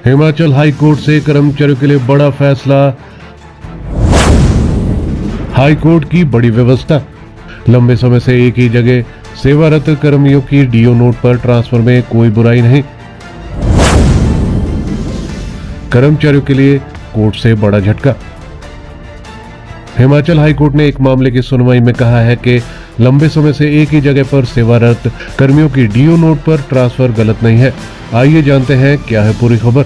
Himachal high court से कर्मचारियों के लिए बड़ा फैसला। हाई कोर्ट की बड़ी व्यवस्था। लंबे समय से एक ही जगह सेवारत कर्मियों की डीओ नोट पर ट्रांसफर में कोई बुराई नहीं। कर्मचारियों के लिए कोर्ट से बड़ा झटका। हिमाचल हाई कोर्ट ने एक मामले की सुनवाई में कहा है कि लंबे समय से एक ही जगह पर सेवारत कर्मियों की डीओ नोट पर ट्रांसफर गलत नहीं है। आइए जानते हैं क्या है पूरी खबर।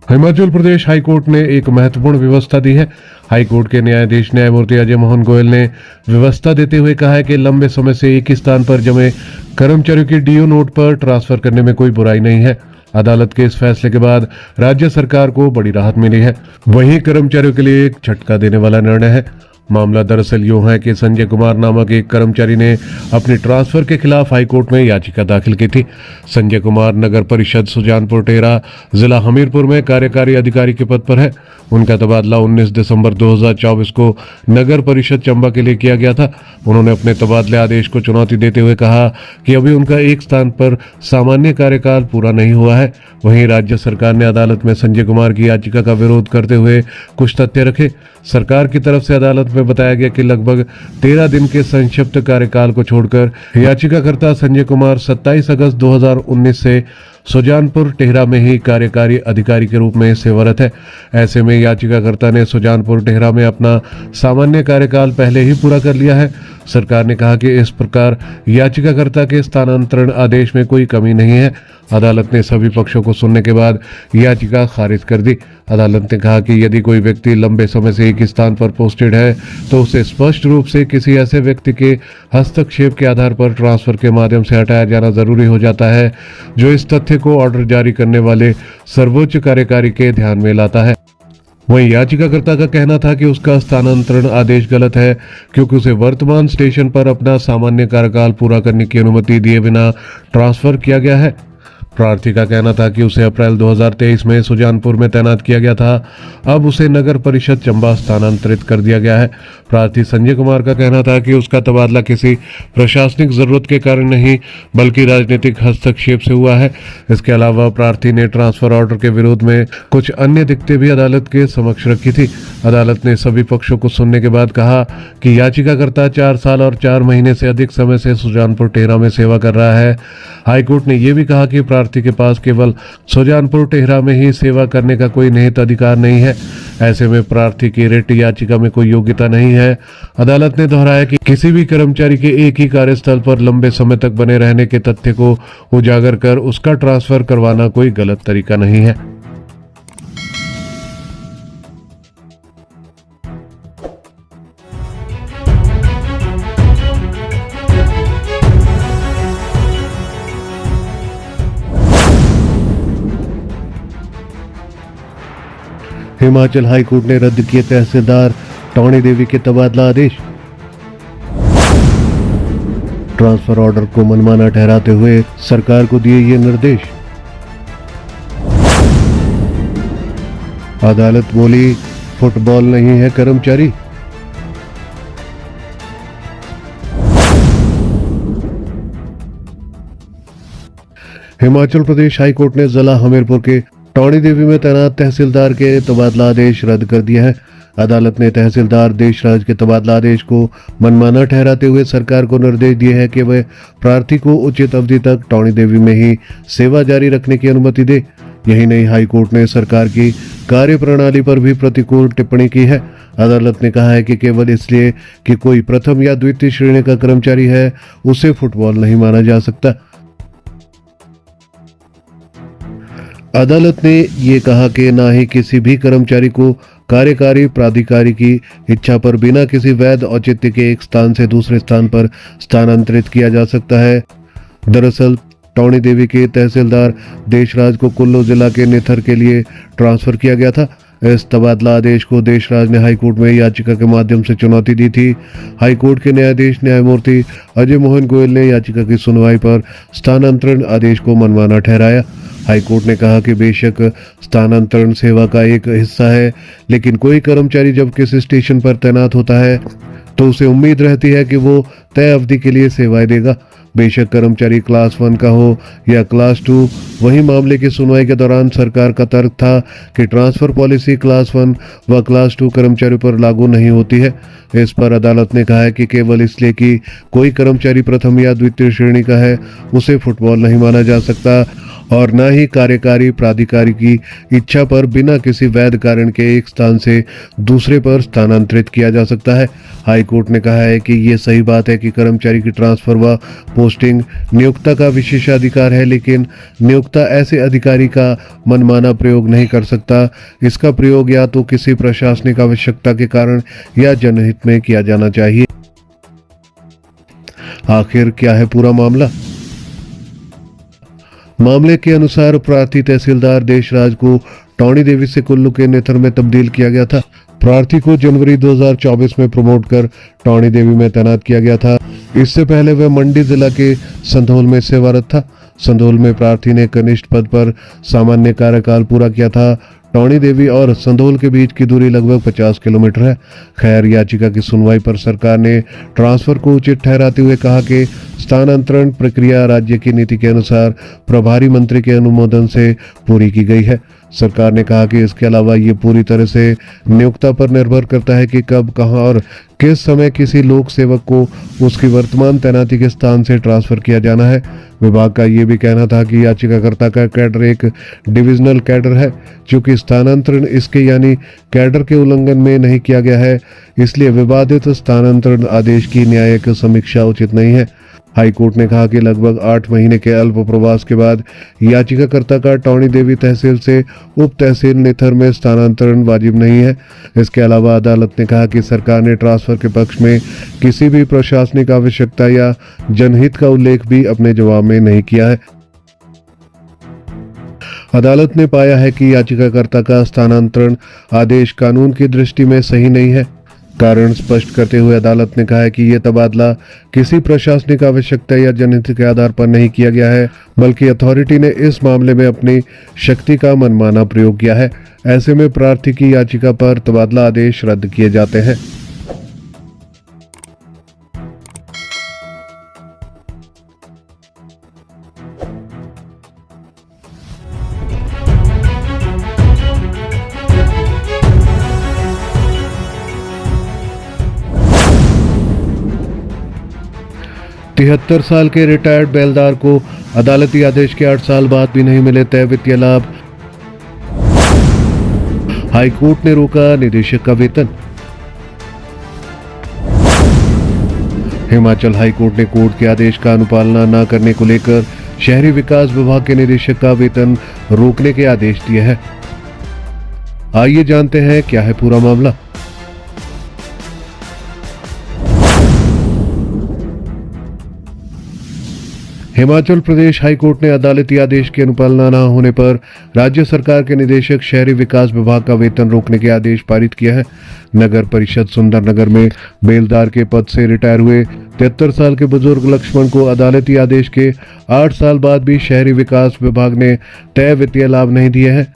हिमाचल प्रदेश हाई कोर्ट ने एक महत्वपूर्ण व्यवस्था दी है। हाई कोर्ट के न्यायाधीश न्यायमूर्ति अजय मोहन गोयल ने व्यवस्था देते हुए कहा है कि लंबे समय से एक ही स्थान पर जमे कर्मचारियों की डीओ नोट पर ट्रांसफर करने में कोई बुराई नहीं है। अदालत के इस फैसले के बाद राज्य सरकार को बड़ी राहत मिली है। वहीं कर्मचारियों के लिए एक झटका देने वाला निर्णय है। मामला दरअसल यूं है कि संजय कुमार नामक एक कर्मचारी ने अपने ट्रांसफर के खिलाफ हाईकोर्ट में याचिका दाखिल की थी। संजय कुमार नगर परिषद सुजानपुर टेहरा जिला हमीरपुर में कार्यकारी अधिकारी के पद पर है। उनका तबादला 19 दिसंबर 2024 को नगर परिषद चंबा के लिए किया गया था। उन्होंने अपने तबादले आदेश को चुनौती देते हुए कहा कि अभी उनका एक स्थान पर सामान्य कार्यकाल पूरा नहीं हुआ है। वहीं राज्य सरकार ने अदालत में संजय कुमार की याचिका का विरोध करते हुए कुछ तथ्य रखे। सरकार की तरफ से अदालत में बताया गया कि लगभग 13 दिन के संक्षिप्त कार्यकाल को छोड़कर याचिकाकर्ता संजय कुमार 27 अगस्त 2019 से सुजानपुर टेहरा में ही कार्यकारी अधिकारी के रूप में सेवारत है। ऐसे में याचिकाकर्ता ने सुजानपुर टेहरा में अपना सामान्य कार्यकाल पहले ही पूरा कर लिया है। सरकार ने कहा कि इस प्रकार याचिकाकर्ता के स्थानांतरण आदेश में कोई कमी नहीं है। अदालत ने सभी पक्षों को सुनने के बाद याचिका खारिज कर दी। अदालत ने कहा कि यदि कोई व्यक्ति लंबे समय से एक स्थान पर पोस्टेड है तो उसे स्पष्ट रूप से किसी ऐसे व्यक्ति के हस्तक्षेप के आधार पर ट्रांसफर के माध्यम से हटाया जाना जरूरी हो जाता है जो इस तथ्य को ऑर्डर जारी करने वाले सर्वोच्च कार्यकारी के ध्यान में लाता है। वहीं याचिकाकर्ता का कहना था कि उसका स्थानांतरण आदेश गलत है क्योंकि उसे वर्तमान स्टेशन पर अपना सामान्य कार्यकाल पूरा करने की अनुमति दिए बिना ट्रांसफर किया गया है। प्रार्थी का कहना था कि उसे अप्रैल 2023 में सुजानपुर में तैनात किया गया था। अब उसे नगर परिषद चंबा स्थानांतरित कर दिया गया है। प्रार्थी संजय कुमार का कहना था कि उसका तबादला किसी प्रशासनिक जरूरत के कारण नहीं बल्कि राजनीतिक हस्तक्षेप से हुआ है। इसके अलावा प्रार्थी ने ट्रांसफर ऑर्डर के विरोध में कुछ अन्य दिक्कतें भी अदालत के समक्ष रखी थी। अदालत ने सभी पक्षों को सुनने के बाद कहा कि याचिकाकर्ता 4 साल और 4 महीने से अधिक समय से सुजानपुर टेहरा में सेवा कर रहा है। हाईकोर्ट ने यह भी कहा कि प्रार्थी के पास केवल सुजानपुर टेहरा में ही सेवा करने का कोई निहित अधिकार नहीं है। ऐसे में प्रार्थी की रिट याचिका में कोई योग्यता नहीं है। अदालत ने दोहराया कि किसी भी कर्मचारी के एक ही कार्यस्थल पर लंबे समय तक बने रहने के तथ्य को उजागर कर उसका ट्रांसफर करवाना कोई गलत तरीका नहीं है। हिमाचल हाई कोर्ट ने रद्द किए तहसीलदार टॉनी देवी के तबादला आदेश। ट्रांसफर ऑर्डर को मनमाना ठहराते हुए सरकार को दिए ये निर्देश। अदालत बोली फुटबॉल नहीं है कर्मचारी। हिमाचल प्रदेश हाई कोर्ट ने जिला हमीरपुर के टॉनी देवी में तैनात तहसीलदार के तबादला आदेश रद्द कर दिया है। अदालत ने तहसीलदार देशराज के तबादला आदेश को मनमाना ठहराते हुए सरकार को निर्देश दिए है कि वह प्रार्थी को उचित अवधि तक टॉनी देवी में ही सेवा जारी रखने की अनुमति दे। यही नहीं, हाई कोर्ट ने सरकार की कार्यप्रणाली पर भी प्रतिकूल टिप्पणी की है। अदालत ने कहा है कि केवल इसलिए कि कोई प्रथम या द्वितीय श्रेणी का कर्मचारी है उसे फुटबॉल नहीं माना जा सकता। अदालत ने ये कहा कि ना ही किसी भी कर्मचारी को कार्यकारी प्राधिकारी की इच्छा पर बिना किसी वैध औचित्य के एक स्थान से दूसरे स्थान पर स्थानांतरित किया जा सकता है। दरअसल टॉनी देवी के तहसीलदार देशराज को कुल्लू जिला के निथर के लिए ट्रांसफर किया गया था। इस तबादला आदेश को देशराज ने हाईकोर्ट में याचिका के माध्यम से चुनौती दी थी। हाईकोर्ट के न्यायाधीश न्यायमूर्ति अजय मोहन गोयल ने याचिका की सुनवाई पर स्थानांतरण आदेश को मनमाना ठहराया। हाईकोर्ट ने कहा कि बेशक स्थानांतरण सेवा का एक हिस्सा है, लेकिन कोई कर्मचारी जब किसी स्टेशन पर तैनात होता है तो उसे उम्मीद रहती है कि वो तय अवधि के लिए सेवाएं देगा। बेशक कर्मचारी क्लास 1 का हो या क्लास 2। वहीं मामले की सुनवाई के दौरान सरकार का तर्क था कि ट्रांसफर पॉलिसी क्लास 1 व क्लास 2 कर्मचारियों पर लागू नहीं होती है। इस पर अदालत ने कहा है कि केवल इसलिए कि कोई कर्मचारी प्रथम या द्वितीय श्रेणी का है उसे फुटबॉल नहीं माना जा सकता और न ही कार्यकारी प्राधिकारी की इच्छा पर बिना किसी वैध कारण के एक स्थान से दूसरे पर स्थानांतरित किया जा सकता है। हाई कोर्ट ने कहा है कि ये सही बात है कि कर्मचारी की ट्रांसफर व पोस्टिंग नियोक्ता का विशेषाधिकार है, लेकिन नियोक्ता ऐसे अधिकारी का मनमाना प्रयोग नहीं कर सकता। इसका प्रयोग या तो किसी प्रशासनिक आवश्यकता के कारण या जनहित में किया जाना चाहिए। आखिर क्या है पूरा मामला? मामले के अनुसार प्रार्थी तहसीलदार देशराज को टौणी देवी से कुल्लू के नेथर में तब्दील किया गया था। प्रार्थी को जनवरी 2024 में प्रमोट कर टौणी देवी में तैनात किया गया था। इससे पहले वह मंडी जिला के संधोल में सेवारत था। संधोल में प्रार्थी ने कनिष्ठ पद पर सामान्य कार्यकाल पूरा किया था। टौणी देवी और संधोल के बीच की दूरी लगभग 50 किलोमीटर है। खैर, याचिका की सुनवाई पर सरकार ने ट्रांसफर को उचित ठहराते हुए कहा कि स्थानांतरण प्रक्रिया राज्य की नीति के अनुसार प्रभारी मंत्री के अनुमोदन से पूरी की गई है। सरकार ने कहा कि इसके अलावा ये पूरी तरह से नियोक्ता पर निर्भर करता है कि कब, कहां और किस समय किसी लोक सेवक को उसकी वर्तमान तैनाती के स्थान से ट्रांसफर किया जाना है। विभाग का ये भी कहना था कि याचिकाकर्ता का कैडर एक डिविजनल कैडर है, चूंकि स्थानांतरण इसके यानी कैडर के उल्लंघन में नहीं किया गया है, इसलिए विवादित स्थानांतरण आदेश की न्यायिक समीक्षा उचित नहीं है। हाई कोर्ट ने कहा कि लगभग 8 महीने के अल्प प्रवास के बाद याचिकाकर्ता का टौणी देवी तहसील से उप तहसील नेथर में स्थानांतरण वाजिब नहीं है। इसके अलावा अदालत ने कहा कि सरकार ने ट्रांसफर के पक्ष में किसी भी प्रशासनिक आवश्यकता या जनहित का उल्लेख भी अपने जवाब में नहीं किया है। अदालत ने पाया है कि याचिकाकर्ता का स्थानांतरण आदेश कानून की दृष्टि में सही नहीं है। कारण स्पष्ट करते हुए अदालत ने कहा है कि यह तबादला किसी प्रशासनिक आवश्यकता या जनहित के आधार पर नहीं किया गया है, बल्कि अथॉरिटी ने इस मामले में अपनी शक्ति का मनमाना प्रयोग किया है। ऐसे में प्रार्थी की याचिका पर तबादला आदेश रद्द किए जाते हैं। तिहत्तर साल के रिटायर्ड बेलदार को अदालती आदेश के 8 साल बाद भी नहीं मिले तय वित्तीय लाभ। हाई कोर्ट ने रोका निदेशक का वेतन। हिमाचल हाई कोर्ट ने कोर्ट के आदेश का अनुपालना न करने को लेकर शहरी विकास विभाग के निदेशक का वेतन रोकने के आदेश दिए हैं। आइए जानते हैं क्या है पूरा मामला। हिमाचल प्रदेश हाई कोर्ट ने अदालती आदेश की अनुपालना न होने पर राज्य सरकार के निदेशक शहरी विकास विभाग का वेतन रोकने के आदेश पारित किया है। नगर परिषद सुंदरनगर में बेलदार के पद से रिटायर हुए 73 साल के बुजुर्ग लक्ष्मण को अदालती आदेश के 8 साल बाद भी शहरी विकास विभाग ने तय वित्तीय लाभ नहीं दिए हैं।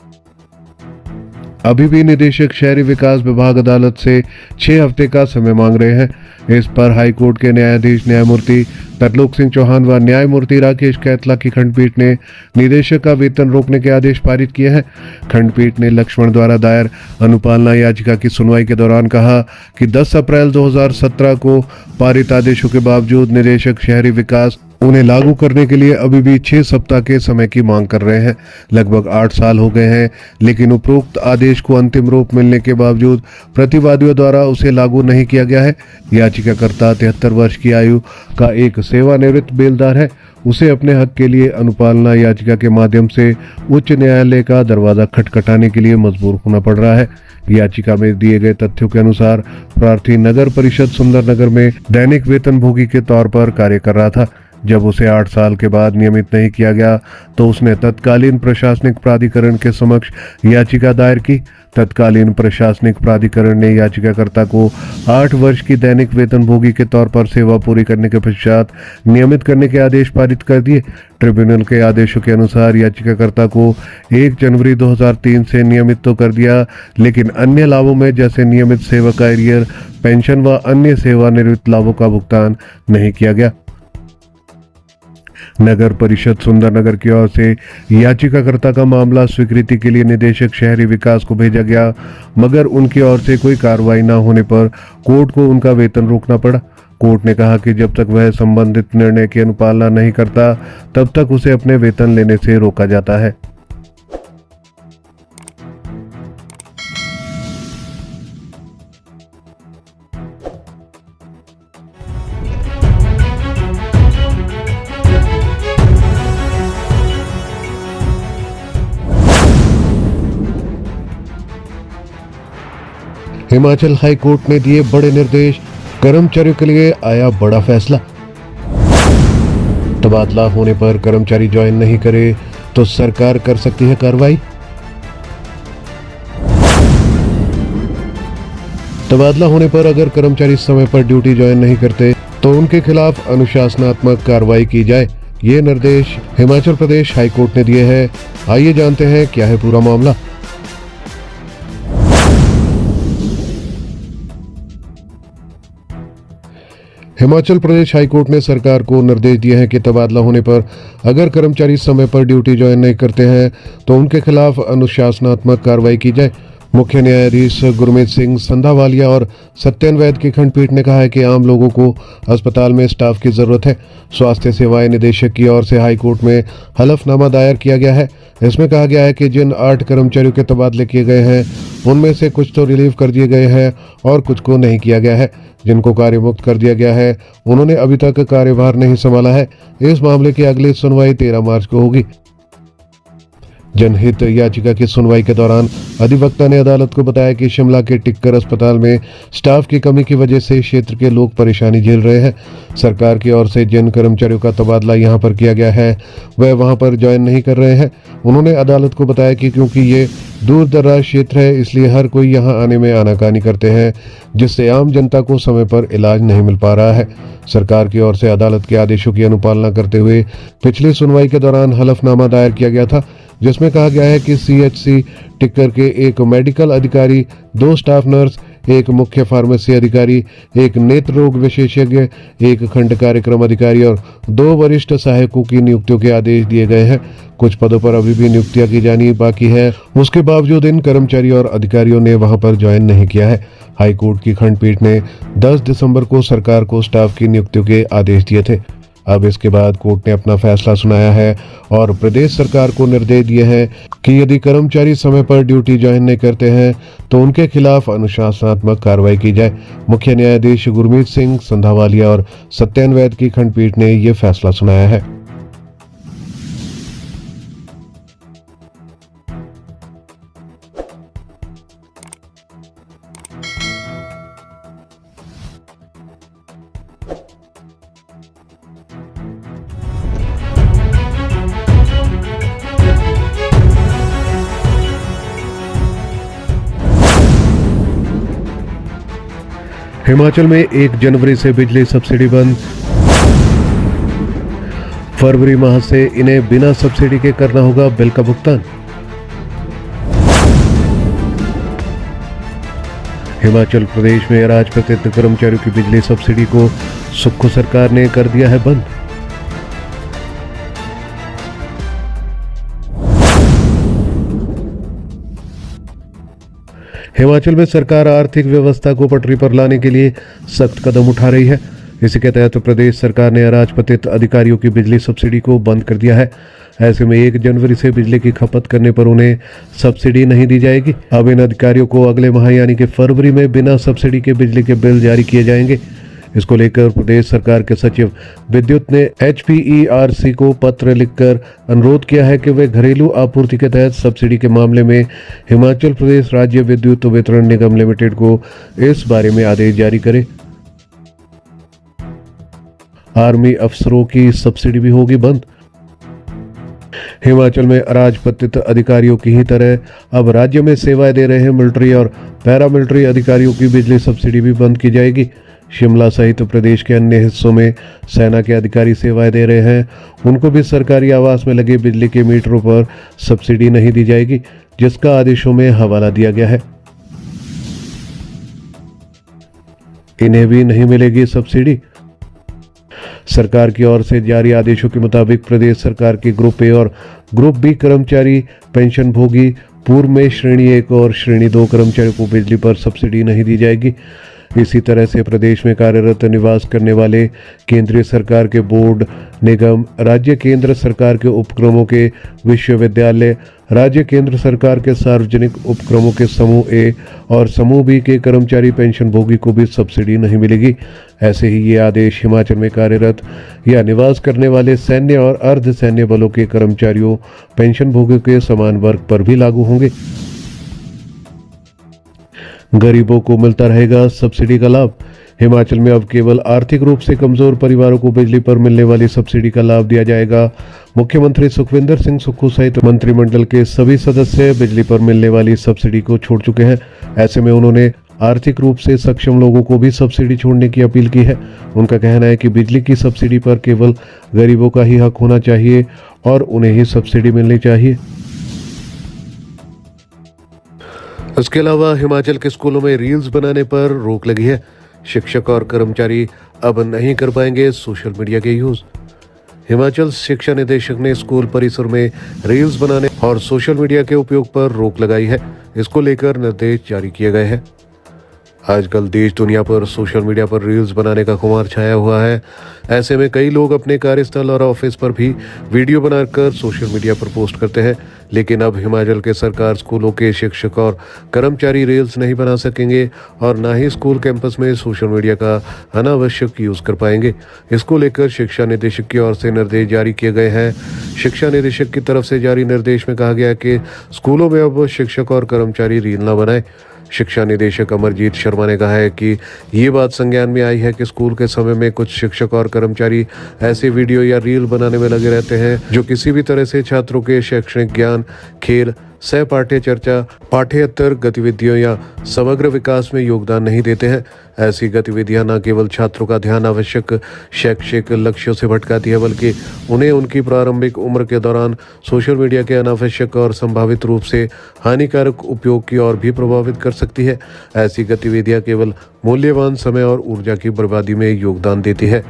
अभी भी निदेशक शहरी विकास विभाग अदालत से 6 हफ्ते का समय मांग रहे हैं। इस पर हाई कोर्ट के न्यायाधीश न्यायमूर्ति तरलोक सिंह चौहान व न्यायमूर्ति राकेश कैतला की खंडपीठ ने निदेशक का वेतन रोकने के आदेश पारित किए हैं। खंडपीठ ने लक्ष्मण द्वारा दायर अनुपालना याचिका की सुनवाई के दौरान कहा कि 10 अप्रैल 2017 को पारित आदेशों के बावजूद निदेशक शहरी विकास उन्हें लागू करने के लिए अभी भी 6 सप्ताह के समय की मांग कर रहे हैं। लगभग 8 साल हो गए हैं, लेकिन उपरोक्त आदेश को अंतिम रूप मिलने के बावजूद प्रतिवादियों द्वारा उसे लागू नहीं किया गया है। याचिकाकर्ता 73 वर्ष की आयु का एक सेवानिवृत्त बेलदार है। उसे अपने हक के लिए अनुपालना याचिका के माध्यम से उच्च न्यायालय का दरवाजा खटखटाने के लिए मजबूर होना पड़ रहा है। याचिका में दिए गए तथ्यों के अनुसार प्रार्थी नगर परिषद सुंदरनगर में दैनिक वेतन भोगी के तौर पर कार्य कर रहा था। जब उसे 8 साल के बाद नियमित नहीं किया गया तो उसने तत्कालीन प्रशासनिक प्राधिकरण के समक्ष याचिका दायर की। तत्कालीन प्रशासनिक प्राधिकरण ने याचिकाकर्ता को 8 वर्ष की दैनिक वेतनभोगी के तौर पर सेवा पूरी करने के पश्चात नियमित करने के आदेश पारित कर दिए। ट्रिब्यूनल के आदेशों के अनुसार याचिकाकर्ता को 1 जनवरी 2003 से नियमित तो कर दिया, लेकिन अन्य लाभों में जैसे नियमित सेवा का एरियर, पेंशन व अन्य सेवानिवृत्त लाभों का भुगतान नहीं किया गया। नगर परिषद सुंदरनगर की ओर से याचिकाकर्ता का मामला स्वीकृति के लिए निदेशक शहरी विकास को भेजा गया, मगर उनकी ओर से कोई कार्रवाई न होने पर कोर्ट को उनका वेतन रोकना पड़ा। कोर्ट ने कहा कि जब तक वह संबंधित निर्णय की अनुपालना नहीं करता तब तक उसे अपने वेतन लेने से रोका जाता है। हिमाचल हाई कोर्ट ने दिए बड़े निर्देश, कर्मचारियों के लिए आया बड़ा फैसला। तबादला होने पर कर्मचारी ज्वाइन नहीं करे तो सरकार कर सकती है कार्रवाई। तबादला होने पर अगर कर्मचारी समय पर ड्यूटी ज्वाइन नहीं करते तो उनके खिलाफ अनुशासनात्मक कार्रवाई की जाए। ये निर्देश हिमाचल प्रदेश हाई कोर्ट ने दिए हैं। आइए जानते हैं क्या है पूरा मामला। हिमाचल प्रदेश हाई कोर्ट ने सरकार को निर्देश दिए हैं कि तबादला होने पर अगर कर्मचारी समय पर ड्यूटी ज्वाइन नहीं करते हैं तो उनके खिलाफ अनुशासनात्मक कार्रवाई की जाए। मुख्य न्यायाधीश गुरमीत सिंह संधावालिया और सत्यन वैद की खंडपीठ ने कहा है कि आम लोगों को अस्पताल में स्टाफ की जरूरत है। स्वास्थ्य सेवाएं निदेशक की ओर से हाई कोर्ट में हलफनामा दायर किया गया है। इसमें कहा गया है कि जिन 8 कर्मचारियों के तबादले किए गए हैं उनमें से कुछ तो रिलीव कर दिए गए हैं और कुछ को नहीं किया गया है। जिनको कार्य मुक्त कर दिया गया है उन्होंने अभी तक कार्यभार नहीं संभाला है। इस मामले की अगली सुनवाई 13 मार्च को होगी। जनहित याचिका की सुनवाई के दौरान अधिवक्ता ने अदालत को बताया कि शिमला के टिक्कर अस्पताल में स्टाफ की कमी की वजह से क्षेत्र के लोग परेशानी झेल रहे हैं। सरकार की ओर से जिन कर्मचारियों का तबादला यहां पर किया गया है वह वहां पर ज्वाइन नहीं कर रहे हैं। उन्होंने अदालत को बताया कि क्योंकि ये दूर दराज क्षेत्र है इसलिए हर कोई यहां आने में आनाकानी करते हैं, जिससे आम जनता को समय पर इलाज नहीं मिल पा रहा है। सरकार की ओर से अदालत के आदेशों की अनुपालना करते हुए पिछली सुनवाई के दौरान हलफनामा दायर किया गया था, जिसमें कहा गया है कि सीएचसी टिक्कर के एक मेडिकल अधिकारी, 2 स्टाफ नर्स, एक मुख्य फार्मेसी अधिकारी, एक नेत्र रोग विशेषज्ञ, एक खंड कार्यक्रम अधिकारी और 2 वरिष्ठ सहायकों की नियुक्तियों के आदेश दिए गए हैं। कुछ पदों पर अभी भी नियुक्तियां की जानी बाकी है। उसके बावजूद इन कर्मचारी और अधिकारियों ने वहां पर ज्वाइन नहीं किया है। हाई कोर्ट की खंडपीठ ने 10 दिसंबर को सरकार को स्टाफ की नियुक्तियों के आदेश दिए थे। अब इसके बाद कोर्ट ने अपना फैसला सुनाया है और प्रदेश सरकार को निर्देश दिए हैं कि यदि कर्मचारी समय पर ड्यूटी ज्वाइन नहीं करते हैं तो उनके खिलाफ अनुशासनात्मक कार्रवाई की जाए। मुख्य न्यायाधीश गुरमीत सिंह संधावालिया और सत्यन वैद की खंडपीठ ने यह फैसला सुनाया है। हिमाचल में 1 जनवरी से बिजली सब्सिडी बंद। फरवरी माह से इन्हें बिना सब्सिडी के करना होगा बिल का भुगतान। हिमाचल प्रदेश में अराजपत्रित कर्मचारियों की बिजली सब्सिडी को सुक्खू सरकार ने कर दिया है बंद। हिमाचल में सरकार आर्थिक व्यवस्था को पटरी पर लाने के लिए सख्त कदम उठा रही है। इसी के तहत प्रदेश सरकार ने अराजपत्रित अधिकारियों की बिजली सब्सिडी को बंद कर दिया है। ऐसे में 1 जनवरी से बिजली की खपत करने पर उन्हें सब्सिडी नहीं दी जाएगी। अब इन अधिकारियों को अगले माह यानी कि फरवरी में बिना सब्सिडी के बिजली के बिल जारी किए जाएंगे। इसको लेकर प्रदेश सरकार के सचिव विद्युत ने HPERC को पत्र लिखकर अनुरोध किया है कि वे घरेलू आपूर्ति के तहत सब्सिडी के मामले में हिमाचल प्रदेश राज्य विद्युत वितरण निगम लिमिटेड को इस बारे में आदेश जारी करे। आर्मी अफसरों की सब्सिडी भी होगी बंद। हिमाचल में अराजपत्रित अधिकारियों की ही तरह अब राज्य में सेवाएं दे रहे हैं मिलिट्री और पैरामिलिट्री अधिकारियों की बिजली सब्सिडी भी बंद की जाएगी। शिमला सहित प्रदेश के अन्य हिस्सों में सेना के अधिकारी सेवाएं दे रहे हैं, उनको भी सरकारी आवास में लगे बिजली के मीटरों पर सब्सिडी नहीं दी जाएगी, जिसका आदेशों में हवाला दिया गया है। इन्हें भी नहीं मिलेगी सब्सिडी। सरकार की ओर से जारी आदेशों के मुताबिक प्रदेश सरकार के ग्रुप ए और ग्रुप बी कर्मचारी पेंशन भोगी पूर्व में श्रेणी 1 और श्रेणी 2 कर्मचारियों को बिजली पर सब्सिडी नहीं दी जाएगी। इसी तरह से प्रदेश में कार्यरत निवास करने वाले केंद्रीय सरकार के बोर्ड, निगम, राज्य केंद्र सरकार के उपक्रमों के विश्वविद्यालय, राज्य केंद्र सरकार के सार्वजनिक उपक्रमों के समूह ए और समूह बी के कर्मचारी पेंशन भोगी को भी सब्सिडी नहीं मिलेगी। ऐसे ही ये आदेश हिमाचल में कार्यरत या निवास करने वाले सैन्य और अर्ध सैन्य बलों के कर्मचारियों पेंशन भोगियों के समान वर्ग पर भी लागू होंगे। गरीबों को मिलता रहेगा सब्सिडी का लाभ। हिमाचल में अब केवल आर्थिक रूप से कमजोर परिवारों को बिजली पर मिलने वाली सब्सिडी का लाभ दिया जाएगा। मुख्यमंत्री सुखविंदर सिंह सुक्खू सहित मंत्रिमंडल के सभी सदस्य बिजली पर मिलने वाली सब्सिडी को छोड़ चुके हैं। ऐसे में उन्होंने आर्थिक रूप से सक्षम लोगों को भी सब्सिडी छोड़ने की अपील की है। उनका कहना है कि बिजली की सब्सिडी पर केवल गरीबों का ही हक होना चाहिए और उन्हें ही सब्सिडी मिलनी चाहिए। इसके अलावा हिमाचल के स्कूलों में रील्स बनाने पर रोक लगी है। शिक्षक और कर्मचारी अब नहीं कर पाएंगे सोशल मीडिया के यूज। हिमाचल शिक्षा निदेशक ने स्कूल परिसर में रील्स बनाने और सोशल मीडिया के उपयोग पर रोक लगाई है। इसको लेकर निर्देश जारी किए गए हैं। आजकल देश दुनिया पर सोशल मीडिया पर रील्स बनाने का खुमार छाया हुआ है। ऐसे में कई लोग अपने कार्यस्थल और ऑफिस पर भी वीडियो बनाकर सोशल मीडिया पर पोस्ट करते हैं। लेकिन अब हिमाचल के सरकार स्कूलों के शिक्षक और कर्मचारी रील्स नहीं बना सकेंगे और ना ही स्कूल कैंपस में सोशल मीडिया का अनावश्यक यूज कर पाएंगे। इसको लेकर शिक्षा निदेशक की ओर से निर्देश जारी किए गए हैं। शिक्षा निदेशक की तरफ से जारी निर्देश में कहा गया है कि स्कूलों में अब शिक्षक और कर्मचारी रील न बनाए। शिक्षा निदेशक अमरजीत शर्मा ने कहा है कि ये बात संज्ञान में आई है कि स्कूल के समय में कुछ शिक्षक और कर्मचारी ऐसे वीडियो या रील बनाने में लगे रहते हैं जो किसी भी तरह से छात्रों के शैक्षणिक ज्ञान, खेल, सह पाठ्य चर्चा, पाठ्येतर गतिविधियों या समग्र विकास में योगदान नहीं देते हैं। ऐसी गतिविधियां न केवल छात्रों का ध्यान आवश्यक शैक्षिक लक्ष्यों से भटकाती है, बल्कि उन्हें उनकी प्रारंभिक उम्र के दौरान सोशल मीडिया के अनावश्यक और संभावित रूप से हानिकारक उपयोग की ओर भी प्रभावित कर सकती है। ऐसी गतिविधियां केवल मूल्यवान समय और ऊर्जा की बर्बादी में योगदान देती है।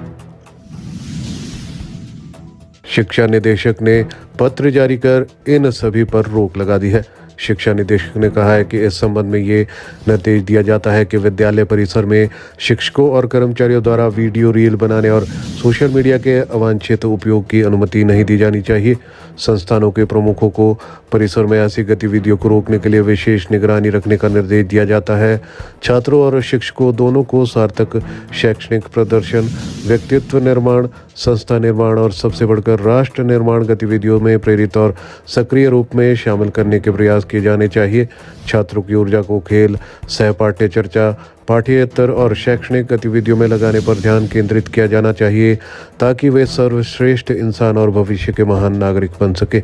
शिक्षा निदेशक ने पत्र जारी कर इन सभी पर रोक लगा दी है। शिक्षा निदेशक ने कहा है कि इस संबंध में ये निर्देश दिया जाता है कि विद्यालय परिसर में शिक्षकों और कर्मचारियों द्वारा वीडियो रील बनाने और सोशल मीडिया के अवांछित उपयोग की अनुमति नहीं दी जानी चाहिए। संस्थानों के प्रमुखों को परिसर में ऐसी गतिविधियों को रोकने के लिए विशेष निगरानी रखने का निर्देश दिया जाता है। छात्रों और शिक्षकों दोनों को सार्थक शैक्षणिक प्रदर्शन, व्यक्तित्व निर्माण, संस्था निर्माण और सबसे बढ़कर राष्ट्र निर्माण गतिविधियों में प्रेरित और सक्रिय रूप में शामिल करने के प्रयास किए जाने चाहिए। छात्रों की ऊर्जा को खेल, सहपाठ्य चर्चा, पाठ्येतर और शैक्षणिक गतिविधियों में लगाने पर ध्यान केंद्रित किया जाना चाहिए ताकि वे सर्वश्रेष्ठ इंसान और भविष्य के महान नागरिक बन सके।